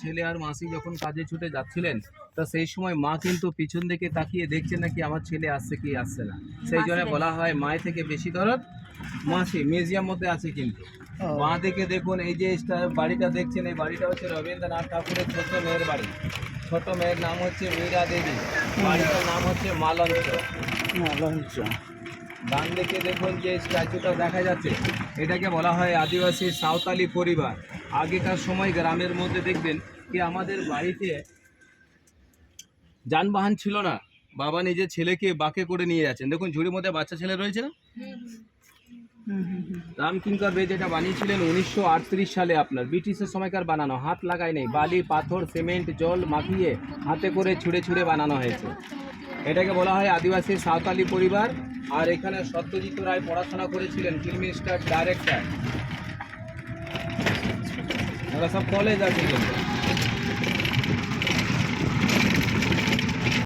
ছেলে আর মাসি যখন কাজে ছুটে যাচ্ছিলেন, তা সেই সময় মা কিন্তু পিছন দিকে তাকিয়ে দেখছে নাকি আমার ছেলে আসছে কি আসছে না। সেই জন্য বলা হয় মায়ের থেকে বেশি দরদ মাসি। মিউজিয়াম মধ্যে আছে কিন্তু মা দেখে দেখুন, এই যে বাড়িটা দেখছেন, এই বাড়িটা হচ্ছে রবীন্দ্রনাথ ঠাকুরের ছোট মেয়ের বাড়ি। ছোট মেয়ের নাম হচ্ছে মীরা দেবী, বাড়িটার নাম হচ্ছে মালঞ্চ। ডান দিকে দেখুন যে স্ট্যাচুটা দেখা যাচ্ছে, এটাকে বলা হয় আদিবাসী সাঁওতালি পরিবার। আগেকার সময় গ্রামের মধ্যে দেখবেন কি আমাদের বাড়িতে যানবাহন ছিল না, বাবা নিজের ছেলেকে বাঁকে করে নিয়ে যাচ্ছেন। দেখুন ঝুড়ির মধ্যে বাচ্চা ছেলে রয়েছে না, রামকিঙ্কর বে যেটা বানিয়েছিলেন 1938 সালে, আপনার ব্রিটিশের সময়কার বানানো, হাত লাগায় নেই, বালি পাথর সিমেন্ট জল মাখিয়ে হাতে করে ছুঁড়ে ছুঁড়ে বানানো হয়েছে। এটাকে বলা হয় আদিবাসী সাঁওতালি পরিবার। আর এখানে সত্যজিৎ রায় পড়াশোনা করেছিলেন, ফিল্ম স্টার ডাইরেক্টর। ওরা সব কলেজ আছে কিন্তু।